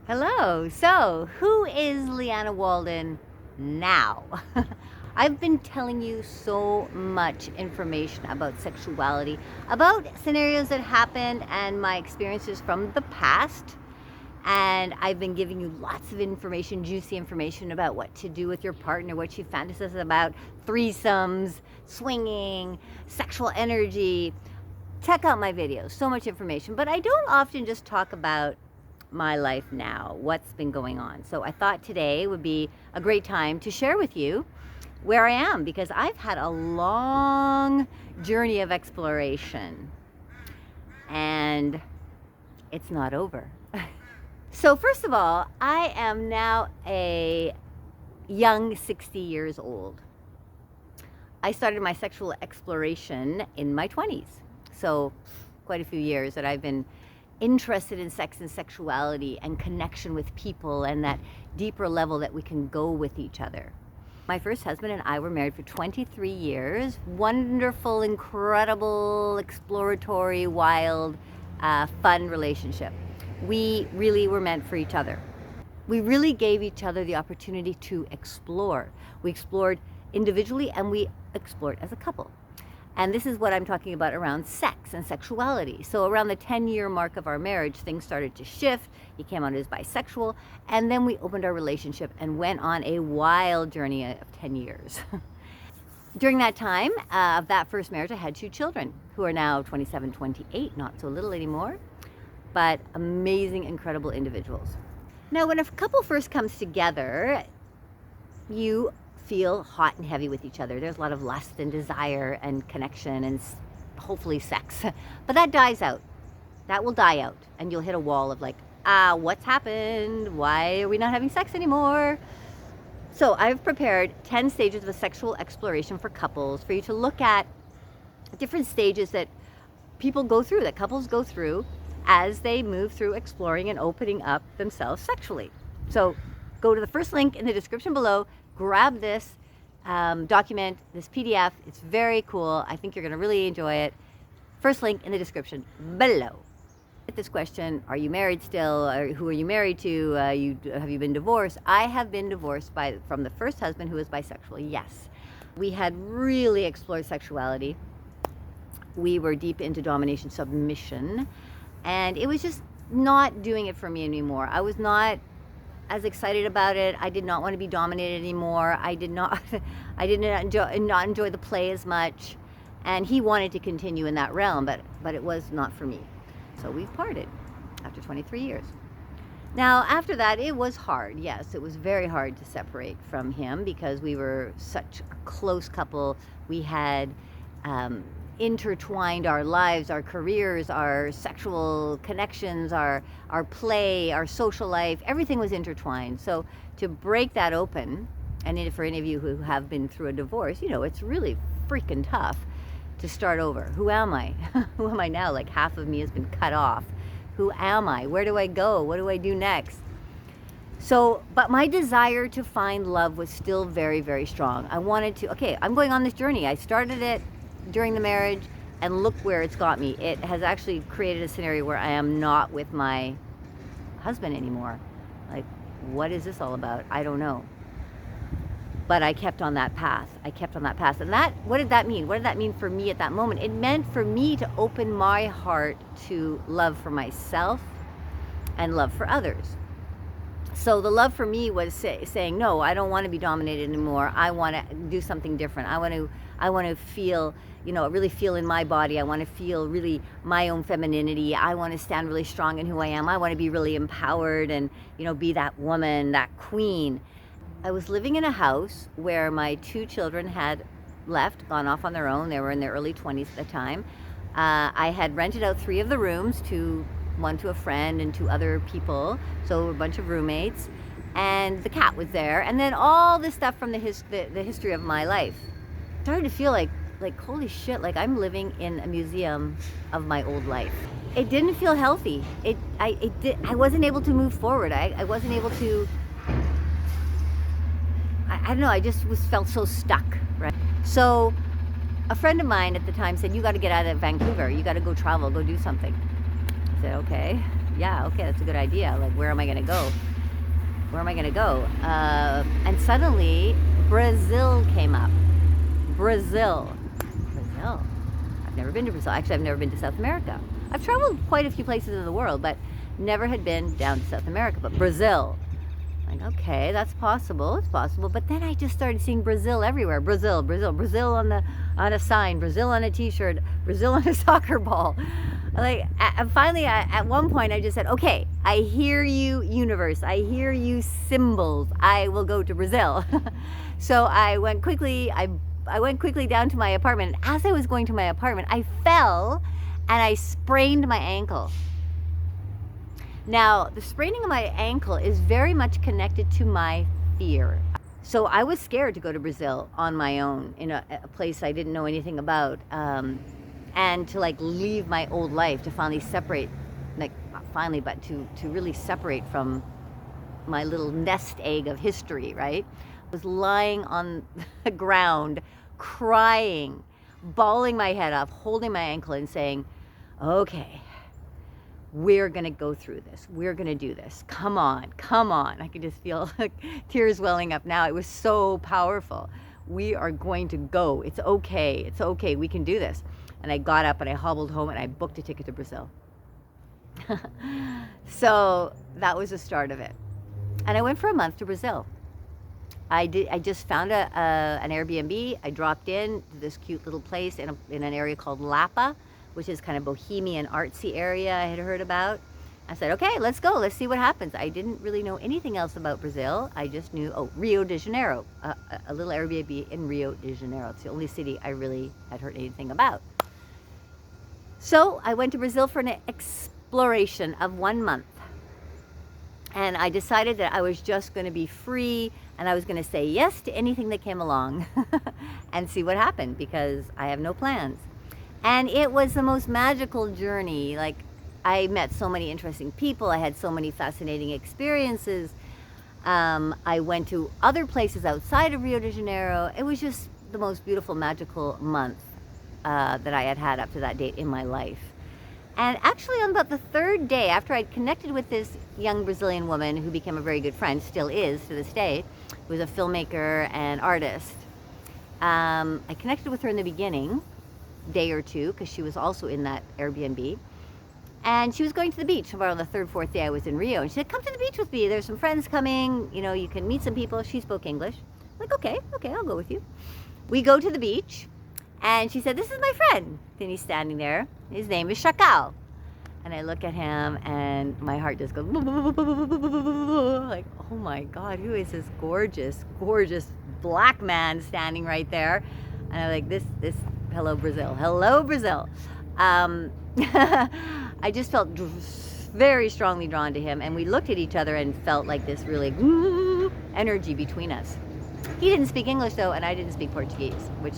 Hello. So, who is Lianna Walden now? I've been telling you so much information about sexuality, about scenarios that happened and my experiences from the past. And I've been giving you lots of information, juicy information about what to do with your partner, what she fantasizes about, threesomes, swinging, sexual energy. Check out my videos, so much information. But I don't often just talk about my life now, what's been going on. So I thought today would be a great time to share with you where I am, because I've had a long journey of exploration and it's not over. So first of all, I am now a young 60 years old. I started my sexual exploration in my 20s. So quite a few years that I've been interested in sex and sexuality and connection with people and that deeper level that we can go with each other. My first husband and I were married for 23 years. Wonderful, incredible, exploratory, wild, fun relationship. We really were meant for each other. We really gave each other the opportunity to explore. We explored individually and we explored as a couple. And this is what I'm talking about around sex and sexuality. So around the 10-year mark of our marriage, things started to shift. He came out as bisexual, and then we opened our relationship and went on a wild journey of 10 years. During that time of that first marriage, I had 2 children who are now 27, 28, not so little anymore, but amazing, incredible individuals. Now, when a couple first comes together, you feel hot and heavy with each other. There's a lot of lust and desire and connection and hopefully sex. But that dies out. That will die out. And you'll hit a wall of like, what's happened? Why are we not having sex anymore? So I've prepared 10 stages of a sexual exploration for couples, for you to look at different stages that people go through, that couples go through as they move through exploring and opening up themselves sexually. So go to the first link in the description below. Grab this document, this PDF. It's very cool. I think you're going to really enjoy it. First link in the description below. At this question, are you married still? Or who are you married to? Have you been divorced? I have been divorced from the first husband who was bisexual, yes. We had really explored sexuality. We were deep into domination, submission, and it was just not doing it for me anymore. I was not as excited about it. I did not want to be dominated anymore. I did not enjoy the play as much, and he wanted to continue in that realm, but it was not for me. So we've parted after 23 years. Now, after that, it was hard. Yes, it was very hard to separate from him because we were such a close couple. We had intertwined our lives, our careers, our sexual connections, our play, our social life, everything was intertwined. So to break that open, and for any of you who have been through a divorce, you know, it's really freaking tough to start over. Who am I? Who am I now? Like half of me has been cut off. Who am I? Where do I go? What do I do next? So, but my desire to find love was still very, very strong. I wanted to, okay, I'm going on this journey. I started it during the marriage, and look where it's got me. It has actually created a scenario where I am not with my husband anymore. Like, what is this all about? I don't know. But I kept on that path. I kept on that path. And what did that mean? What did that mean for me at that moment? It meant for me to open my heart to love for myself and love for others. So the love for me was saying, no, I don't want to be dominated anymore. I want to do something different. I want to feel, you know, really feel in my body. I want to feel really my own femininity. I want to stand really strong in who I am. I want to be really empowered and, you know, be that woman, that queen. I was living in a house where my 2 children had left, gone off on their own. They were in their early 20s at the time. I had rented out 3 of the rooms, one to a friend and 2 other people, so a bunch of roommates, and the cat was there, and then all this stuff from the history of my life. I started to feel like holy shit, like I'm living in a museum of my old life. It didn't feel healthy. I wasn't able to move forward. I wasn't able to, I don't know, I just felt so stuck, right? So a friend of mine at the time said, you got to get out of Vancouver. You got to go travel, go do something. I said, okay. yeah, okay, that's a good idea. Like, where am I gonna go? Where am I gonna go? And suddenly, Brazil came up. Brazil. Brazil. I've never been to Brazil. Actually, I've never been to South America. I've traveled quite a few places in the world, but never had been down to South America. But Brazil. Like, okay, that's possible. It's possible. But then I just started seeing Brazil everywhere. Brazil, Brazil, Brazil on a sign, Brazil on a T-shirt, Brazil on a soccer ball. Like, finally, at one point, I just said, okay, I hear you, universe. I hear you, symbols. I will go to Brazil. So I went quickly. I went quickly down to my apartment. And as I was going to my apartment, I fell and I sprained my ankle. Now, the spraining of my ankle is very much connected to my fear. So I was scared to go to Brazil on my own in a place I didn't know anything about. And to like leave my old life, to finally separate, like not finally, but to really separate from my little nest egg of history, right? I was lying on the ground, crying, bawling my head off, holding my ankle and saying, okay, we're gonna go through this. We're gonna do this. Come on, come on. I can just feel like tears welling up now. It was so powerful. We are going to go. It's okay. It's okay. We can do this. And I got up and I hobbled home and I booked a ticket to Brazil. So that was the start of it. And I went for a month to Brazil. I just found an Airbnb. I dropped in to this cute little place in an area called Lapa, which is kind of bohemian, artsy area I had heard about. I said, okay, let's go. Let's see what happens. I didn't really know anything else about Brazil. I just knew, Rio de Janeiro, a little Airbnb in Rio de Janeiro. It's the only city I really had heard anything about. So I went to Brazil for an exploration of 1 month. And I decided that I was just going to be free and I was going to say yes to anything that came along and see what happened, because I have no plans. And it was the most magical journey. Like, I met so many interesting people. I had so many fascinating experiences. I went to other places outside of Rio de Janeiro. It was just the most beautiful, magical month that I had had up to that date in my life. And actually on about the third day, after I'd connected with this young Brazilian woman who became a very good friend, still is to this day, who was a filmmaker and artist, I connected with her in the beginning, day or two, because she was also in that Airbnb. And she was going to the beach about on the third, fourth day I was in Rio. And she said, come to the beach with me. There's some friends coming. You know, you can meet some people. She spoke English. I'm like, okay, I'll go with you. We go to the beach. And she said, this is my friend. Then he's standing there. His name is Chacal. And I look at him and my heart just goes, like, oh my God, who is this gorgeous, gorgeous black man standing right there? And I'm like, this, hello Brazil, hello Brazil. I just felt very strongly drawn to him, and we looked at each other and felt like this really energy between us. He didn't speak English though, and I didn't speak Portuguese, which,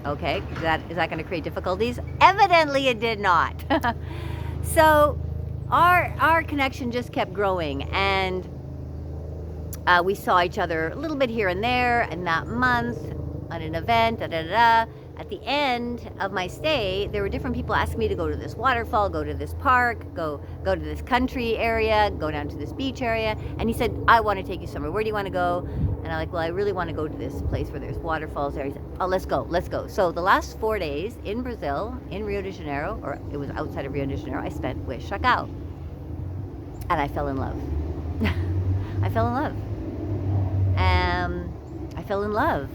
okay, is that going to create difficulties? Evidently it did not. So our connection just kept growing, and we saw each other a little bit here and there, and that month on an event, At the end of my stay, there were different people asking me to go to this waterfall, go to this park, go to this country area, go down to this beach area. And he said, I want to take you somewhere. Where do you want to go? And I'm like, well, I really want to go to this place where there's waterfalls there. He said, oh, let's go. So the last 4 days in Brazil, in Rio de Janeiro, or it was outside of Rio de Janeiro, I spent with Chacal. And I fell in love. I fell in love.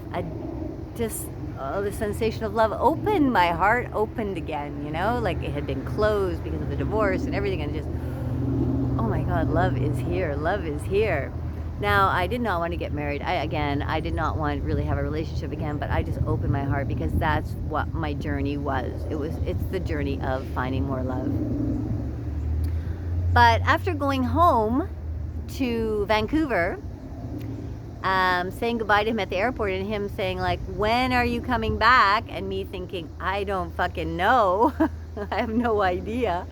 The sensation of love opened, my heart opened again, you know, like it had been closed because of the divorce and everything, and just, oh my God, love is here. Now, I did not want to get married. I did not want to really have a relationship again, but I just opened my heart because that's what my journey was. It's the journey of finding more love. But after going home to Vancouver, saying goodbye to him at the airport, and him saying like, when are you coming back? And me thinking, I don't fucking know. I have no idea.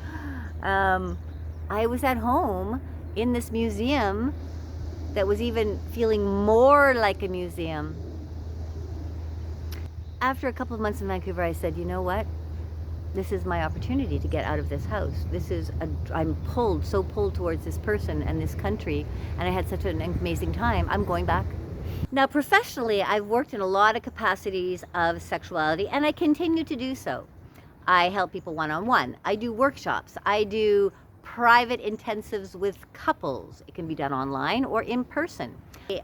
I was at home in this museum that was even feeling more like a museum. After a couple of months in Vancouver, I said, you know what? this is my opportunity to get out of this house. I'm so pulled towards this person and this country, and I had such an amazing time. I'm going back. Now, professionally, I've worked in a lot of capacities of sexuality, and I continue to do so. I help people one-on-one. I do workshops. I do private intensives with couples. It can be done online or in person.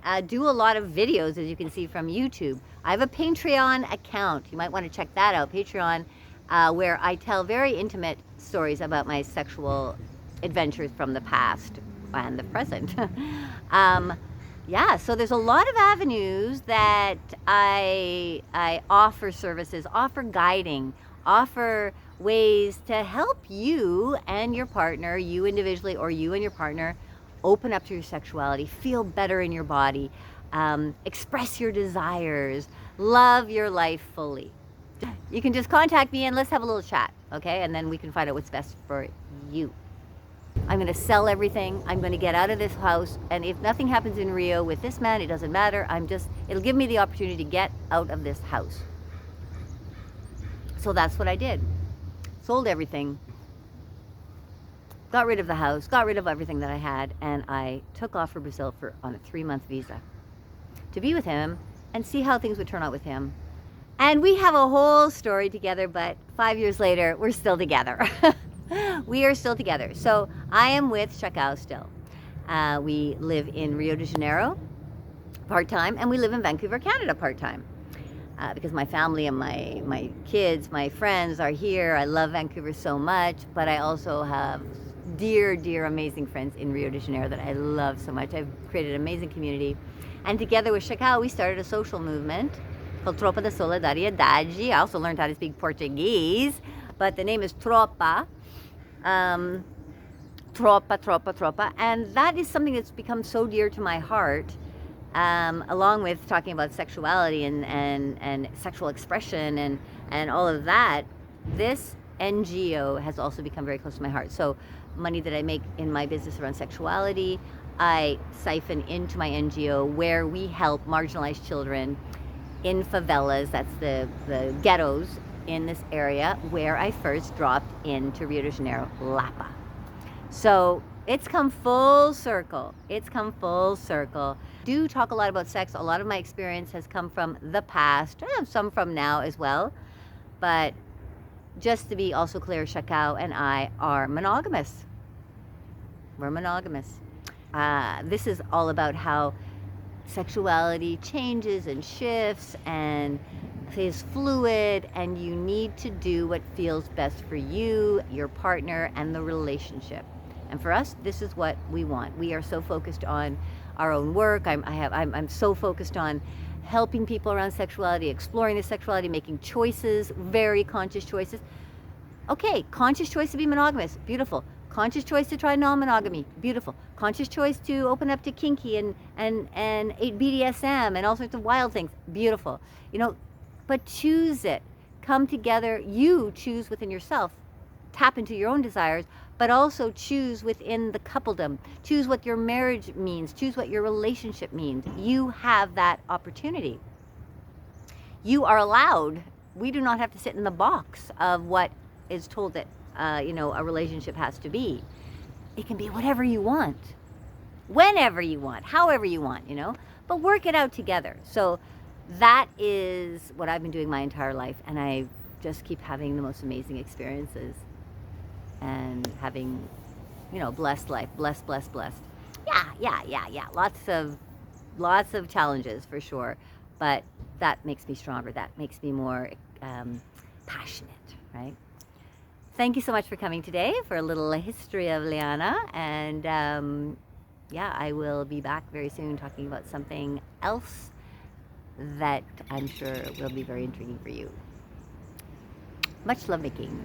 I do a lot of videos, as you can see from YouTube. I have a Patreon account. You might want to check that out, Patreon, where I tell very intimate stories about my sexual adventures from the past and the present. Yeah, so there's a lot of avenues that I offer services, offer guiding, offer ways to help you and your partner, you individually or you and your partner, open up to your sexuality, feel better in your body, express your desires, love your life fully. You can just contact me and let's have a little chat, okay? And then we can find out what's best for you. I'm going to sell everything. I'm going to get out of this house. And if nothing happens in Rio with this man, it doesn't matter. It'll give me the opportunity to get out of this house. So that's what I did. Sold everything. Got rid of the house, got rid of everything that I had, and I took off for Brazil on a 3-month visa to be with him and see how things would turn out with him. And we have a whole story together, but 5 years later, we're still together. We are still together. So I am with Chacao still. We live in Rio de Janeiro part-time, and we live in Vancouver, Canada part-time. Because my family and my kids, my friends are here. I love Vancouver so much, but I also have dear, dear, amazing friends in Rio de Janeiro that I love so much. I've created an amazing community. And together with Chacao, we started a social movement called TROPA de Solidariedade. I also learned how to speak Portuguese, but the name is TROPA. TROPA. And that is something that's become so dear to my heart. Along with talking about sexuality and sexual expression and all of that, this NGO has also become very close to my heart. So money that I make in my business around sexuality, I siphon into my NGO where we help marginalized children in favelas, that's the ghettos in this area where I first dropped into Rio de Janeiro, Lapa. So it's come full circle. It's come full circle. I do talk a lot about sex. A lot of my experience has come from the past. I have some from now as well. But just to be also clear, Chacao and I are monogamous. We're monogamous. This is all about how sexuality changes and shifts and is fluid, and you need to do what feels best for you, your partner, and the relationship. And for us, this is what we want. We are so focused on our own work. I'm so focused on helping people around sexuality, exploring the sexuality, making choices, very conscious choices. Okay, conscious choice to be monogamous, beautiful. Conscious choice to try non-monogamy, beautiful. Conscious choice to open up to kinky and BDSM and all sorts of wild things, beautiful. You know, but choose it. Come together, you choose within yourself. Tap into your own desires, but also choose within the coupledom. Choose what your marriage means. Choose what your relationship means. You have that opportunity. You are allowed. We do not have to sit in the box of what is told that a relationship has to be. It can be whatever you want, whenever you want, however you want, but work it out together. So that is what I've been doing my entire life, and I just keep having the most amazing experiences and having, blessed life, blessed. Yeah. Lots of challenges for sure, but that makes me stronger. That makes me more passionate, right? Thank you so much for coming today for a little history of Lianna, and I will be back very soon talking about something else that I'm sure will be very intriguing for you. Much love making.